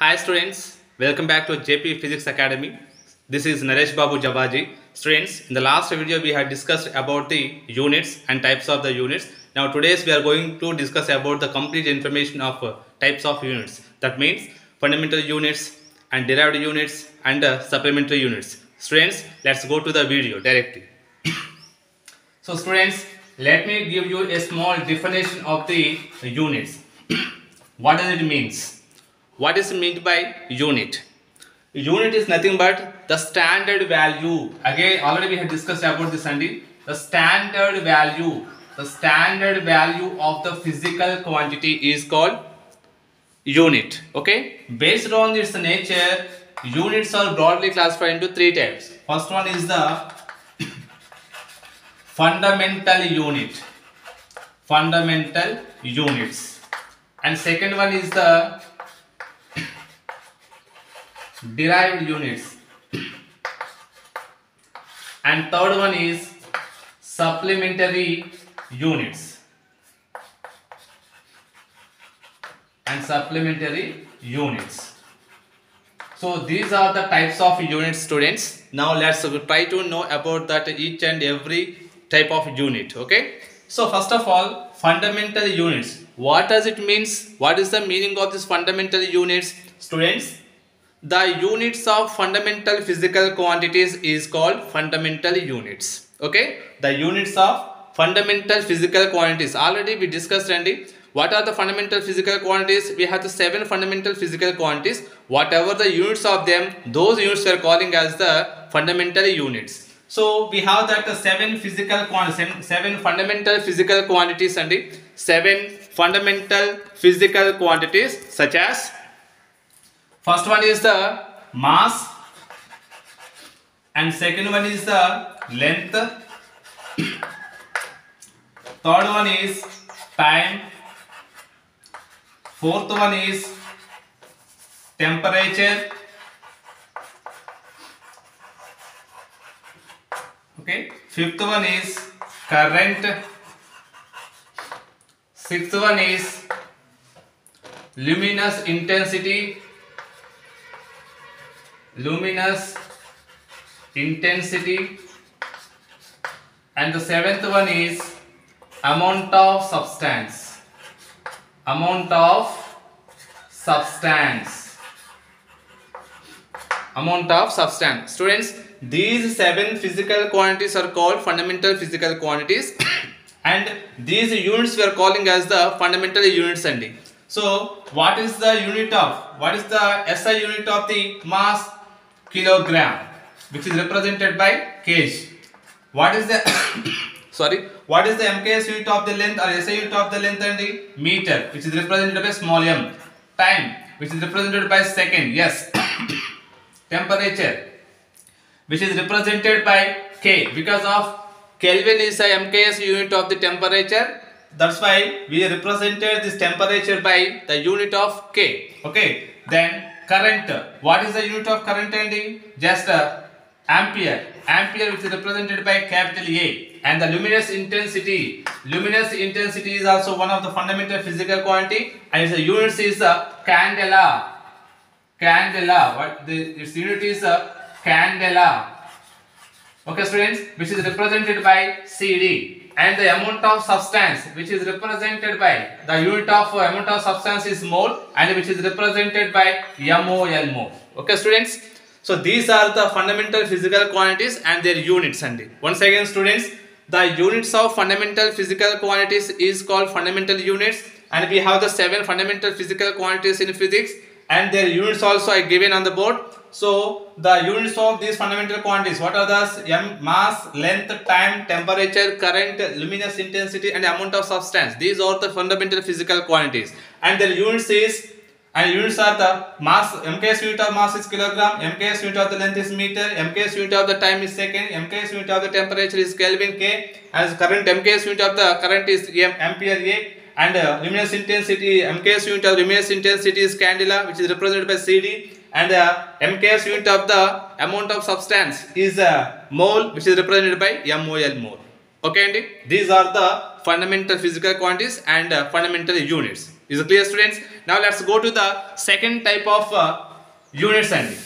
Hi students, welcome back to JP Physics Academy. This is Naresh Babu Jabaji. Students, in the last video we had discussed about the units and types of the units. Now today's we are going to discuss about the complete information of types of units. That means fundamental units and derived units and supplementary units. Students, let's go to the video directly. So students, let me give you a small definition of the units. What does it mean? What is meant by unit? Unit is nothing but the standard value. Again, already we had discussed about this, Andy. The standard value of the physical quantity is called unit. Okay. Based on its nature, units are broadly classified into three types. First one is the fundamental unit. Fundamental units. And second one is the derived units, and third one is supplementary units So these are the types of units, students. Now let's try to know about that each and every type of unit. Okay, so first of all, fundamental units. What does it mean? What is the meaning of this fundamental units, students? The units of fundamental physical quantities is called fundamental units. Okay, the units of fundamental physical quantities. Already we discussed, Randy. What are the fundamental physical quantities? We have the 7 fundamental physical quantities. Whatever the units of them, those units we are calling as the fundamental units. So we have that the 7 fundamental physical quantities, Randy. 7 fundamental physical quantities such as, first one is the mass, and second one is the length, third one is time, fourth one is temperature, okay, fifth one is current, sixth one is luminous intensity, and the seventh one is amount of substance. Students, these 7 physical quantities are called fundamental physical quantities and these units we are calling as the fundamental units only. So what is the SI unit of the mass? Kilogram, which is represented by kg. What is the what is the MKS unit of the length or SI unit of the length, and the meter, which is represented by small m. Time, which is represented by second, yes. Temperature, which is represented by K, because of Kelvin is a MKS unit of the temperature. That's why we represented this temperature by the unit of K. Okay, then current. What is the unit of current, Andy? Just ampere, which is represented by capital A. And the luminous intensity is also one of the fundamental physical quantity, and its units is candela. Its unit is candela. Okay, students, which is represented by CD. And the amount of substance, which is represented by the unit of amount of substance is mole, and which is represented by mol. Okay, students. So these are the fundamental physical quantities and their units. And once again, students, the units of fundamental physical quantities is called fundamental units, and we have the 7 fundamental physical quantities in physics, and their units also are given on the board. So the units of these fundamental quantities, what are those? Mass, length, time, temperature, current, luminous intensity, and amount of substance. These are the fundamental physical quantities, and their units are the mass. MKS unit of mass is kilogram, MKS unit of the length is meter, MKS unit of the time is second, MKS unit of the temperature is Kelvin K, as current MKS unit of the current is ampere A, and luminous intensity, MKS unit of luminous intensity is candela, which is represented by CD, and MKS unit of the amount of substance is mole, which is represented by mol. Okay, Andy? These are the fundamental physical quantities and fundamental units. Is it clear, students? Now let's go to the second type of units only.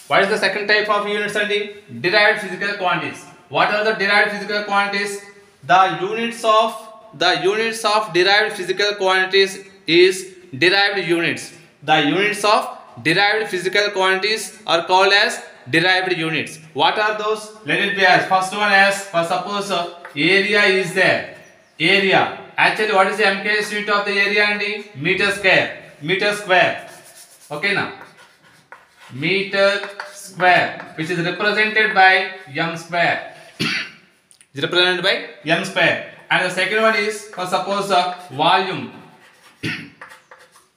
What is the second type of units only? Derived physical quantities. What are the derived physical quantities? The units of derived physical quantities is derived units. The units of derived physical quantities are called as derived units. What are those? Let it be as first one as, for suppose area is there. Area. Actually, what is the MKS unit of the area and the meter square? Meter square. Okay now. Meter square, which is represented by m square. Is represented by m square. And the second one is, for suppose volume.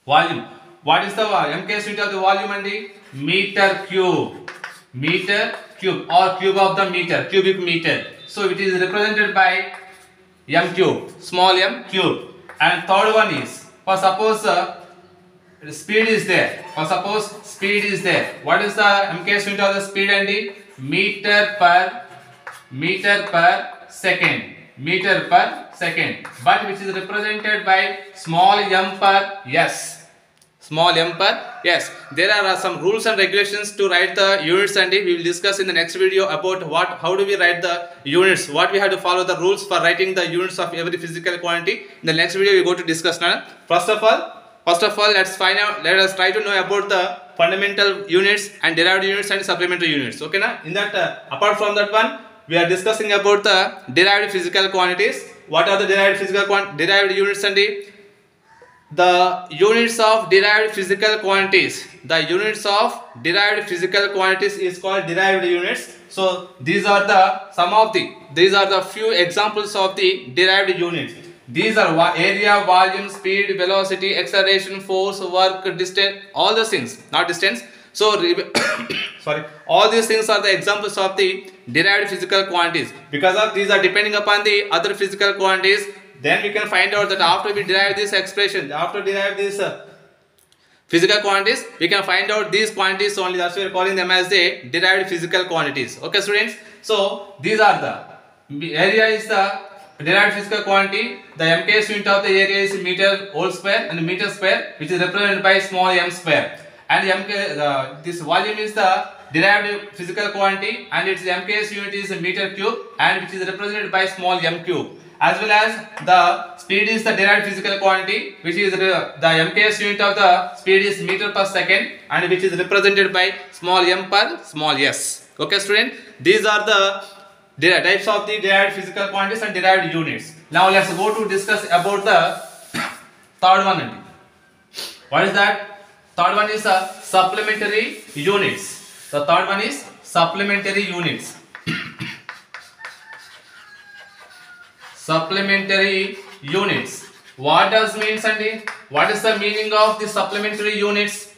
Volume. What is the MKS unit of the volume and the meter cube? Meter cube or cube of the meter, cubic meter. So it is represented by m cube, small m cube. And third one is, for suppose speed is there. For suppose speed is there. What is the MKS unit of the speed and the meter per second. Meter per second. But which is represented by small m per s. Small m per s. There are some rules and regulations to write the units, and we will discuss in the next video about how do we write the units, what we have to follow the rules for writing the units of every physical quantity. In the next video we go to discuss now. First of all, let us try to know about the fundamental units and derived units and supplementary units. Okay na? In that apart from that one, we are discussing about the derived physical quantities. What are the derived units and the units of derived physical quantities? The units of derived physical quantities is called derived units. So these are the few examples of the derived units. These are area, volume, speed, velocity, acceleration, force, work, distance, all those things, not distance. So sorry, all these things are the examples of the derived physical quantities. Because of these are depending upon the other physical quantities, then we can find out that after we derive this expression, after derive these physical quantities, we can find out these quantities only. That's why we are calling them as the derived physical quantities. Okay students, so these are the area is the derived physical quantity. The MKS unit of the area is meter whole square and meter square, which is represented by small m square. And this volume is the derived physical quantity, and its MKS unit is meter cube, and which is represented by small m cube. As well as the speed is the derived physical quantity, which is the MKS unit of the speed is meter per second, and which is represented by small m per small s. Okay student, these are the types of the derived physical quantities and derived units. Now let's go to discuss about the third one. What is that? Third one is supplementary units. The third one is supplementary units. Supplementary units. What does mean, Sandy? What is the meaning of the supplementary units?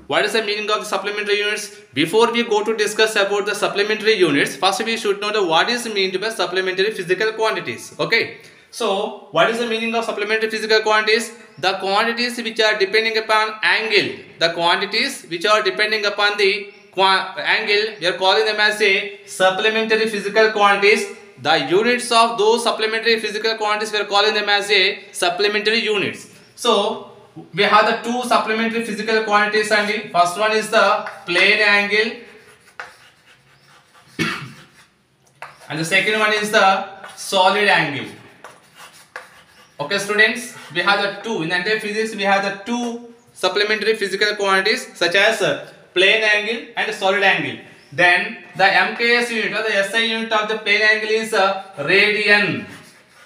What is the meaning of the supplementary units? Before we go to discuss about the supplementary units, first we should know what is meant by supplementary physical quantities. Okay. So, what is the meaning of supplementary physical quantities? The quantities which are depending upon angle. The quantities which are depending upon the angle, we are calling them as a supplementary physical quantities. The units of those supplementary physical quantities, we are calling them as a supplementary units. So, we have the two supplementary physical quantities, and the first one is the plane angle, and the second one is the solid angle. Okay students, we have the two, in the entire physics we have the two supplementary physical quantities such as plane angle and solid angle. Then the MKS unit or the SI unit of the plane angle is radian.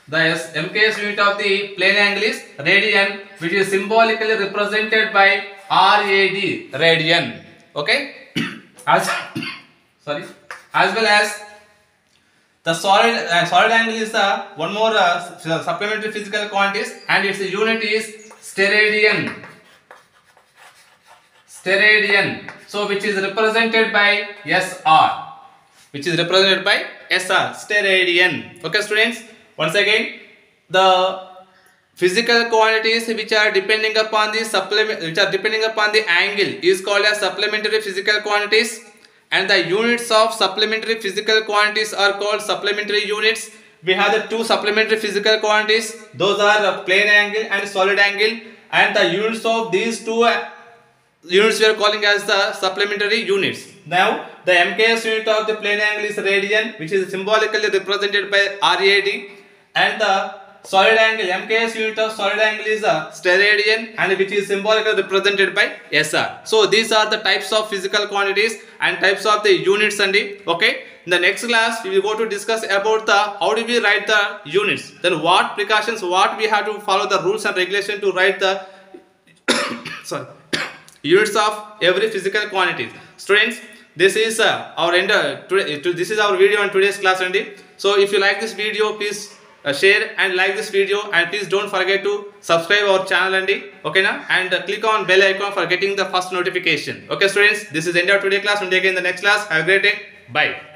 The MKS unit of the plane angle is radian, which is symbolically represented by RAD, radian. Okay. As well as the solid angle is one more supplementary physical quantities, and its unit is steradian. Steradian. So which is represented by SR. Steradian. Okay students. Once again, the physical quantities which are depending upon the angle is called as supplementary physical quantities, and the units of supplementary physical quantities are called supplementary units, we have the two supplementary physical quantities. Those are plane angle and solid angle, and the units of these two units we are calling as the supplementary units. Now the MKS unit of the plane angle is radian, which is symbolically represented by RAD, and the solid angle MKS unit of solid angle is a steradian, and which is symbolically represented by SR. So these are the types of physical quantities and types of the units and okay. In the next class we will go to discuss about the how do we write the units, then what precautions, what we have to follow the rules and regulation to write the sorry units of every physical quantity. Students, this is our end this is our video on today's class only. So if you like this video, please share and like this video, and please don't forget to subscribe our channel okay na, and click on bell icon for getting the first notification. Okay students, this is end of today's class, and again in the next class. Have a great day. Bye.